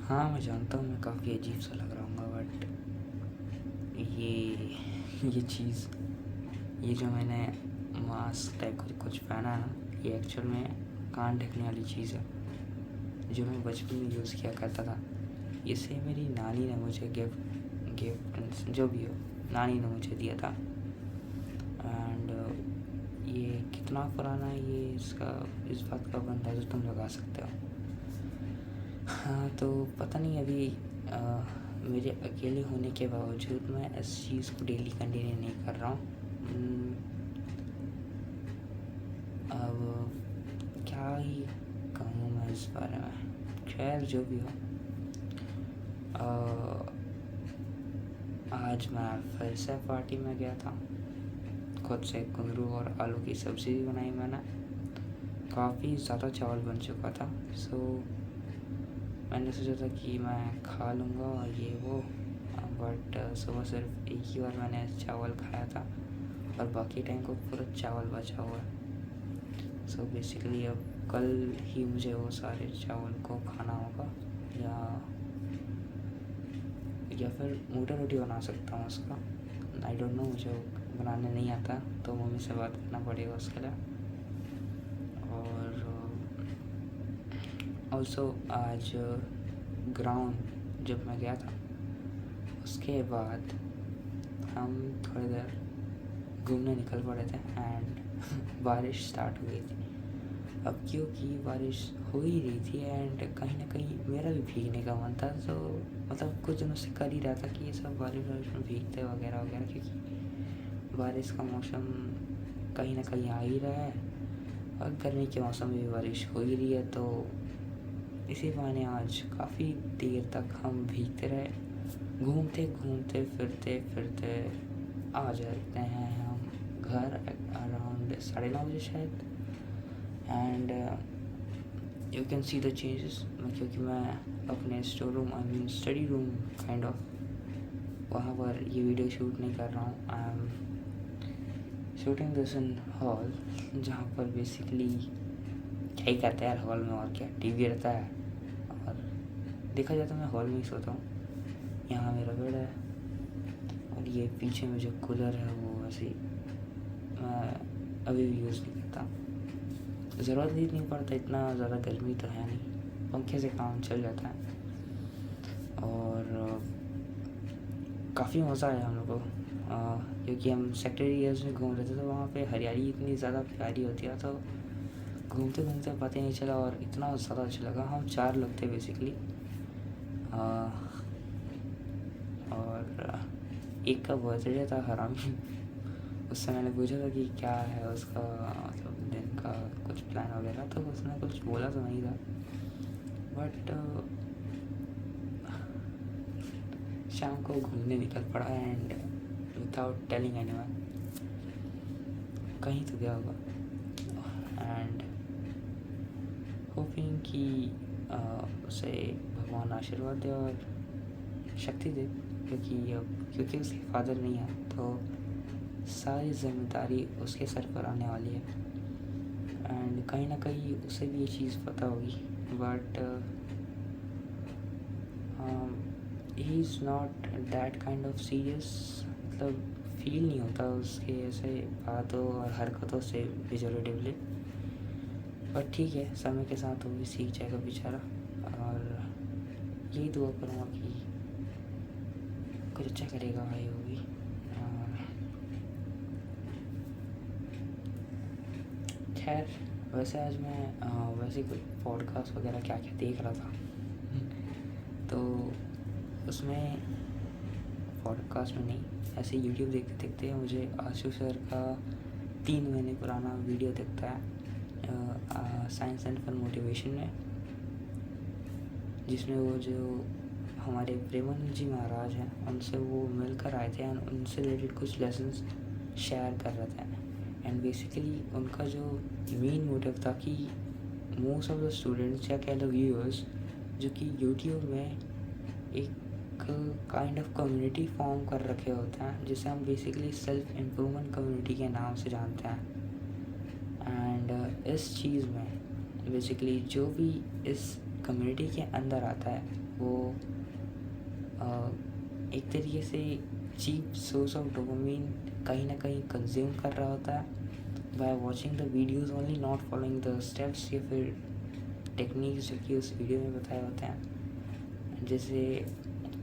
हाँ, मैं जानता हूँ मैं काफ़ी अजीब सा लग रहा हूँगा, बट ये चीज़, ये जो मैंने मास्क टाइप का कुछ पहना है ना, ये एक्चुअल में कान ढकने वाली चीज़ है, जो मैं बचपन में यूज़ किया करता था। इसे मेरी नानी ने मुझे गिफ्ट गिफ्ट जो भी हो, नानी ने मुझे दिया था। एंड ये कितना पुराना है, ये इसका इस बात का अंदाज़ा तुम लगा सकते हो। हाँ, तो पता नहीं अभी मेरे अकेले होने के बावजूद मैं इस चीज़ को डेली कंटिन्यू नहीं कर रहा हूँ। अब क्या ही कहूँ मैं इस बारे में, खैर जो भी हो। आज मैं फिर से पार्टी में गया था, खुद से कुंदरू और आलू की सब्ज़ी भी बनाई मैंने। काफ़ी ज़्यादा चावल बन चुका था, सो मैंने सोचा था कि मैं खा लूँगा ये वो, बट सुबह सिर्फ एक ही बार मैंने चावल खाया था और बाकी टाइम को पूरा चावल बचा हुआ है। सो बेसिकली अब कल ही मुझे वो सारे चावल को खाना होगा, या फिर मोटा रोटी बना सकता हूँ उसका। आई डोंट नो, मुझे बनाने नहीं आता, तो मम्मी से बात करना पड़ेगा उसके लिए। और ऑल्सो आज ग्राउंड जब मैं गया था, उसके बाद हम थोड़ी देर घूमने निकल पड़े थे एंड बारिश स्टार्ट हो गई थी। अब क्योंकि बारिश हो ही रही थी एंड कहीं ना कहीं मेरा भी भीगने का मन था, तो मतलब कुछ दिनों से कर ही रहा था कि ये सब बारिश में भीगते वगैरह वगैरह, क्योंकि बारिश का मौसम कहीं ना कहीं आ ही रहा है और गर्मी के मौसम में भी बारिश हो ही रही है। तो इसी बहाने आज काफ़ी देर तक हम भीगते रहे, घूमते घूमते फिरते फिरते आ जाते हैं हम घर अराउंड 9:30 बजे शायद। And you can see the changes, क्योंकि मैं अपने store room, I mean study room kind of, वहाँ पर ये वीडियो शूट नहीं कर रहा हूँ। I am shooting this in hall, जहाँ पर बेसिकली क्या ही करते हैं यार हॉल में, और क्या टीवी रहता है और देखा जाए तो मैं हॉल में ही सोता हूँ। यहाँ मेरा बेड है और ये पीछे में जो कूलर है वो वैसे मैं अभी भी यूज़ नहीं करता, ज़रूरत ही नहीं पड़ता, इतना ज़्यादा गर्मी तो है नहीं, पंखे से काम चल जाता है। और काफ़ी मज़ा आया हम लोग को, क्योंकि हम सेक्टर एरियाज़ में घूम रहे थे, तो वहाँ पे हरियाली इतनी ज़्यादा प्यारी होती है, तो घूमते घूमते पता ही नहीं चला और इतना ज़्यादा अच्छा लगा। हम 4 लोग थे बेसिकली, और एक का बर्थडे था हरामी। उससे मैंने पूछा था कि क्या है उसका मतलब दिन का कुछ प्लान वगैरह, तो उसने कुछ बोला तो नहीं था, बट शाम को घूमने निकल पड़ा एंड विदाउट टेलिंग एनीवन कहीं तो गया होगा। एंड होपिंग कि उसे भगवान आशीर्वाद दे और शक्ति दे, क्योंकि उसके फादर नहीं है, तो सारी जिम्मेदारी उसके सर पर आने वाली है। एंड कहीं ना कहीं उसे भी ये चीज़ पता होगी, but he is not that kind of serious, मतलब फील नहीं होता उसके ऐसे बातों और हरकतों से मेजोरिटिवली, पर ठीक है, समय के साथ वो भी सीख जाएगा बेचारा। और यही दुआ करूँगा कि कुछ अच्छा करेगा भाई वो भी। खैर, वैसे आज मैं वैसे कुछ पॉडकास्ट वगैरह क्या क्या देख रहा था, तो उसमें पॉडकास्ट में नहीं, ऐसे यूट्यूब देखते देखते मुझे आशु सर का 3 महीने पुराना वीडियो दिखता है साइंस एंड फन मोटिवेशन में, जिसमें वो जो हमारे प्रेमानंद जी महाराज हैं उनसे वो मिलकर आए थे एंड उनसे रिलेटेड कुछ लेसन्स शेयर कर रहे थे। एंड बेसिकली उनका जो मेन मोटिव था कि मोस्ट ऑफ द स्टूडेंट्स या कह लो व्यूअर्स जो कि यूट्यूब में एक काइंड ऑफ कम्युनिटी फॉर्म कर रखे होते हैं, जिसे हम बेसिकली सेल्फ इम्प्रूवमेंट कम्युनिटी के नाम से जानते हैं। एंड इस चीज़ में बेसिकली जो भी इस कम्युनिटी के अंदर आता है वो एक तरीके से चीप सोर्स ऑफ डोपामिन कहीं ना कहीं कंज्यूम कर रहा होता है by watching the videos only, not following the steps या फिर टेक्निक्स जो कि उस वीडियो में बताए होते हैं। जैसे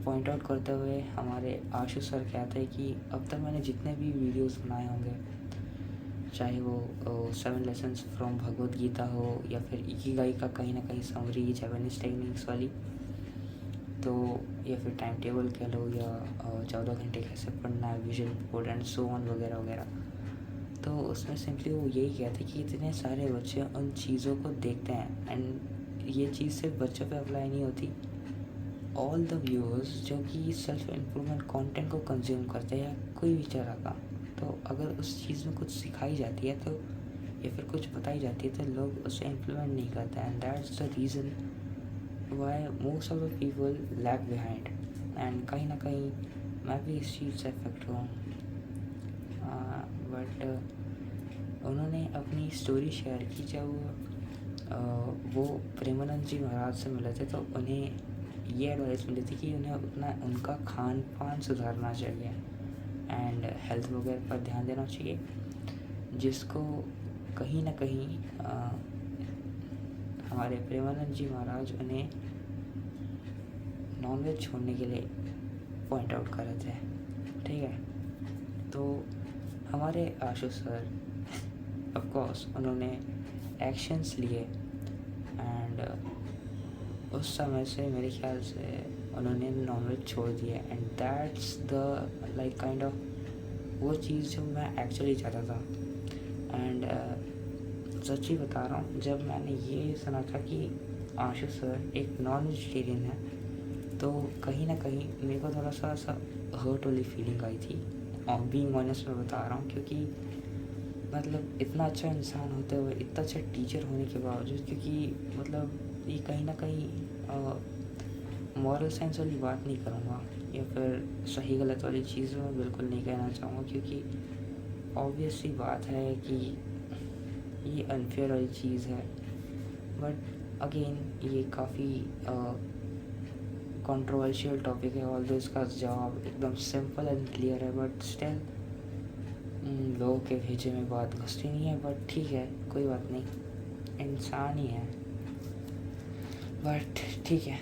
पॉइंट आउट करते हुए हमारे आशु सर कहते हैं कि अब तक मैंने जितने भी वीडियोस बनाए होंगे, चाहे वो 7 लेसन्स फ्रॉम भगवद गीता हो या फिर इकिगाई का कहीं ना कहीं समरी जापानीज टेक्निक्स वाली, तो या फिर टाइम टेबल कह लो या 14 घंटे कैसे पढ़ना है, visual board and so on वगैरह वगैरह, तो उसमें सिंपली वो यही कहते हैं कि इतने सारे बच्चे उन चीज़ों को देखते हैं एंड ये चीज़ सिर्फ बच्चों पे अप्लाई नहीं होती, ऑल द व्यूअर्स जो कि सेल्फ इम्प्रूवमेंट कंटेंट को कंज्यूम करते हैं, कोई भी तरह का, तो अगर उस चीज़ में कुछ सिखाई जाती है तो या फिर कुछ बताई जाती है तो लोग उसे इम्प्लीमेंट नहीं करते and that's the reason why most of the people lag behind. And कहीं ना कहीं मैं भी इस चीज़ से अफेक्ट हुआ हूँ। बट उन्होंने अपनी स्टोरी शेयर की जब वो प्रेमानंद जी महाराज से मिले थे, तो उन्हें ये एडवाइस मिली थी कि उन्हें अपना उनका खान पान सुधारना चाहिए एंड हेल्थ वगैरह पर ध्यान देना चाहिए, जिसको कहीं ना कहीं हमारे प्रेमानंद जी महाराज उन्हें नॉनवेज छोड़ने के लिए पॉइंट आउट कर रहे थे। ठीक है, तो हमारे आशु सर ऑफ कोर्स उन्होंने एक्शंस लिए एंड उस समय से मेरे ख्याल से उन्होंने नॉनवेज छोड़ दिया and that's the like kind of वो चीज़ जो मैं एक्चुअली चाहता था। एंड सच्ची बता रहा हूँ, जब मैंने ये सुना था कि आशु सर एक नॉन वेजिटेरियन है, तो कहीं ना कहीं मेरे को थोड़ा सा ऐसा हर्ट वाली फीलिंग आई थी, और बीइंग ऑनेस्ट मैं बता रहा हूँ, क्योंकि मतलब इतना अच्छा इंसान होते हुए, इतना अच्छा टीचर होने के बावजूद, क्योंकि मतलब ये कहीं ना कहीं मॉरल साइंस वाली बात नहीं करूँगा या फिर सही गलत वाली चीज़ में बिल्कुल नहीं कहना चाहूँगा, क्योंकि ऑब्वियस सी बात है कि ये अनफेयर वाली चीज़ है। बट अगेन ये काफ़ी कंट्रोवर्शियल टॉपिक है, ऑल्दो इसका जवाब एकदम सिंपल एंड क्लियर है, बट स्टिल लोगों के भेजे में बात घुसती नहीं है। बट ठीक है, कोई बात नहीं, इंसान ही है। बट ठीक है,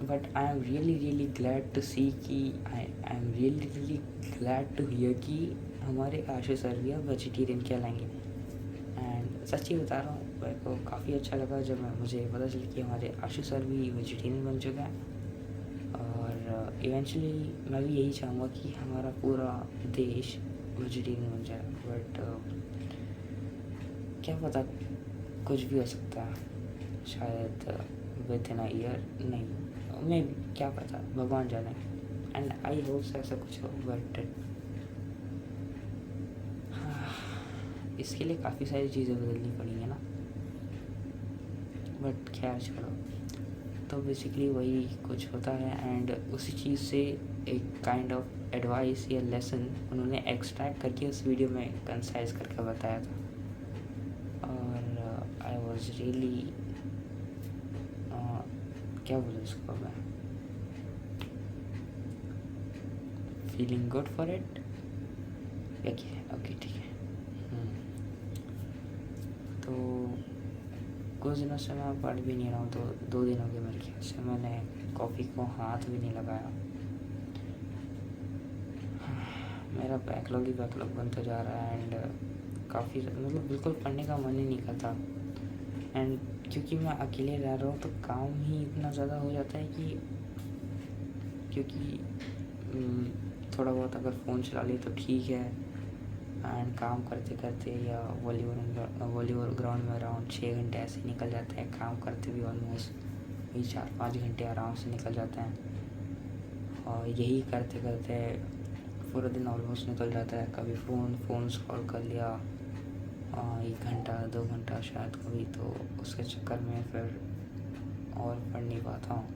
but I am really glad to see कि I am really glad to hear कि हमारे आशु सर भी अब वेजिटेरियन कहलाएंगे। एंड सच्ची बता रहा हूँ, मेरे को काफ़ी अच्छा लगा जब मुझे पता चला कि हमारे आशु सर भी वेजिटेरियन बन चुका है, और इवेंचुअली मैं भी यही चाहूँगा कि हमारा पूरा देश वेजिटेरियन बन जाए। बट क्या पता, कुछ भी हो सकता है, शायद विद इन अ ईयर, नहीं मैं क्या पता, भगवान जाने। एंड आई होप से ऐसा कुछ हो, बट इसके लिए काफ़ी सारी चीज़ें बदलनी पड़ेंगी ना। बट खैर छोड़ो, तो बेसिकली वही कुछ होता है एंड उसी चीज़ से एक काइंड ऑफ एडवाइस या लेसन उन्होंने एक्सट्रैक्ट करके उस वीडियो में कंसाइज करके बताया था। और आई वॉज रियली क्या बोलूँ इसको मैं, feeling good for it. Okay ठीक है। तो कुछ दिनों से मैं पढ़ भी नहीं रहा हूँ, तो 2 दिन हो गए मेरे ख्याल से मैंने कॉफ़ी को हाथ भी नहीं लगाया। मेरा बैकलॉग ही बैकलॉग बनता जा रहा है एंड काफ़ी मतलब बिल्कुल पढ़ने का मन ही नहीं करता। एंड क्योंकि मैं अकेले रह रहा हूँ तो काम ही इतना ज़्यादा हो जाता है कि क्योंकि थोड़ा बहुत अगर फ़ोन चला लिए तो ठीक है, एंड काम करते करते या वॉलीबॉल ग्राउंड में अराउंड 6 घंटे ऐसे निकल जाते हैं, काम करते भी ऑलमोस्ट 4-5 घंटे आराम से निकल जाते हैं, और यही करते करते पूरा दिन ऑलमोस्ट निकल जाता है। कभी फ़ोन स्क्रॉल कर लिया 1 घंटा 2 घंटा शायद कभी, तो उसके चक्कर में फिर और पढ़ नहीं पाता हूँ।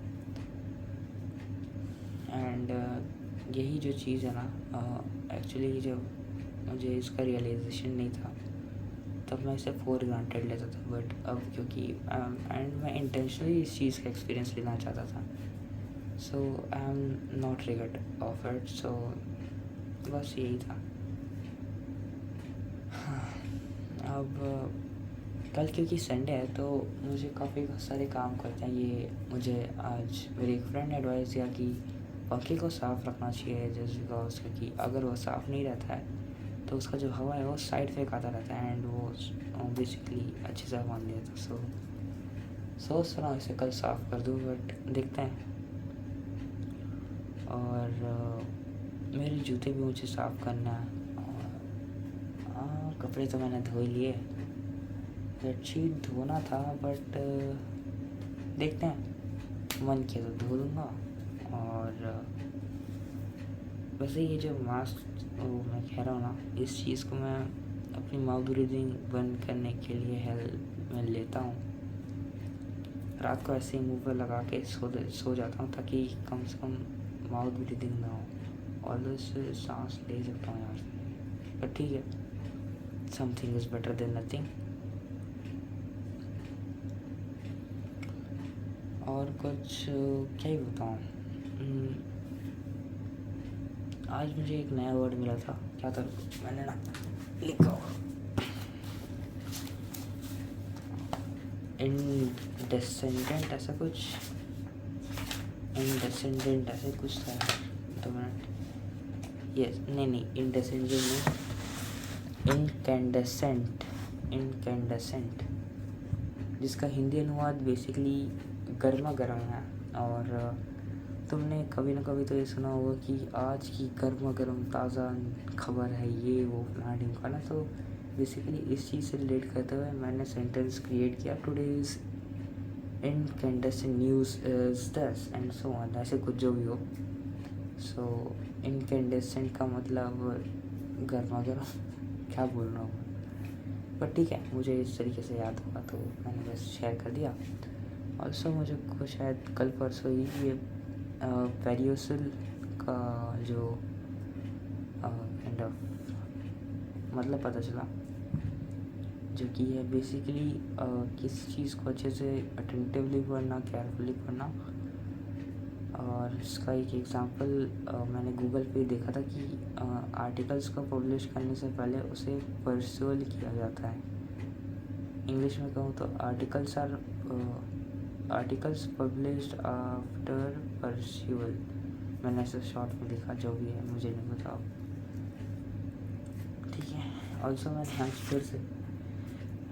एंड यही जो चीज़ है ना, एक्चुअली जब मुझे इसका रियलाइजेशन नहीं था, तब मैं इसे फॉर ग्रांटेड लेता था, बट अब क्योंकि एंड मैं इंटेंशनली इस चीज़ का एक्सपीरियंस लेना चाहता था, so I am not regret of it. So बस यही था। अब कल क्योंकि संडे है तो मुझे काफ़ी सारे काम करते हैं। ये मुझे आज मेरे एक फ्रेंड ने एडवाइस दिया कि पंखे को साफ़ रखना चाहिए, जस्ट बिकॉज क्योंकि अगर वो साफ़ नहीं रहता है तो उसका जो हवा है वो साइड फेंक आता रहता है एंड वो बेसिकली अच्छे से हवा नहीं देता। सो सोच रहा हूँ इसे कल साफ़ कर दूँ, बट देखते हैं। और मेरे जूते भी मुझे साफ़ करना है, और कपड़े तो मैंने धो लिए, बेडशीट धोना था, बट देखते हैं, मन किया तो धो दूँगा। और वैसे ये जो मास्क मैं कह रहा हूँ ना, इस चीज़ को मैं अपनी माउथ ब्रीदिंग बंद करने के लिए हेल्प में लेता हूँ। रात को ऐसे ही मुँह पर लगा के सो जाता हूँ ताकि कम से कम माउथ ब्रीदिंग ना हो, और इससे सांस ले सकता हूँ यार। पर ठीक है, something is better than nothing. और कुछ क्या ही बताऊँ। आज मुझे एक नया वर्ड मिला था, क्या था, मैंने ना लिखा होगा, इंडेसेंडेंट ऐसा कुछ, इंडेसेंडेंट ऐसे कुछ था। 2 मिनट। यस, नहीं, इंडेसेंडेंट नहीं, इनकैंडेसेंट, इनकैंडेसेंट, जिसका हिंदी अनुवाद बेसिकली गर्मा गर्म है। और तुमने कभी ना कभी तो ये सुना होगा कि आज की गर्मा गर्म ताज़ा खबर है, ये वो फलाना ढिमकाना। तो बेसिकली इस चीज़ से रिलेट करते हुए मैंने सेंटेंस क्रिएट किया, today's incandescent news is this and so on, ऐसे कुछ जो भी हो। सो इनकैंडेसेंट का मतलब गर्मा गर्म, क्या बोल रहा हूँ, पर ठीक है, मुझे इस तरीके से याद हुआ तो मैंने बस शेयर कर दिया। ऑल्सो मुझे को शायद कल परसों ही ये पेरियोसल का जो काइंड ऑफ मतलब पता चला, जो कि है बेसिकली किस चीज़ को अच्छे से अटेंटिवली पढ़ना, केयरफुली पढ़ना। और इसका एक एग्ज़ाम्पल मैंने गूगल पे देखा था कि आर्टिकल्स को पब्लिश करने से पहले उसे परस्यूअल किया जाता है। इंग्लिश में कहूँ तो आर्टिकल्स पब्लिश्ड आफ्टर परस्यूअल, मैंने ऐसे शॉर्ट में लिखा, जो भी है मुझे नहीं पता। ठीक है। ऑल्सो मैंने आज फिर से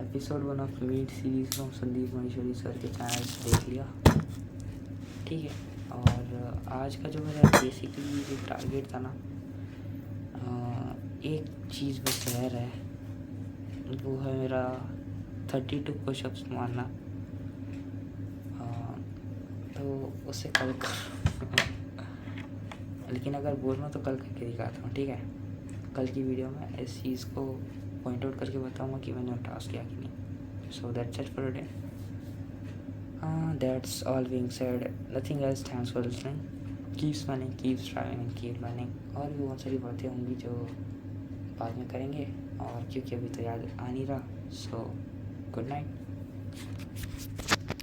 episode 1 of meat series from Sandeep Maheshwari sir के चैनल से देख लिया। ठीक है। और आज का जो मेरा बेसिकली जो टारगेट था ना, एक चीज़ बस रह रहा है, वो है मेरा 32 पुशअप्स मारना। तो उसे कल कर लेकिन अगर बोलना तो कल करके दिखाता हूँ। ठीक है, कल की वीडियो में इस चीज़ को पॉइंट आउट करके बताऊँगा कि मैंने टास्क किया कि नहीं। So that's it for today. That's all being said, nothing else. Thanks for listening. Keep smiling, keep striving and keep learning. और भी बहुत सारी बातें होंगी जो बाद में करेंगे, और क्योंकि अभी तो याद आ नहीं रहा। So good night.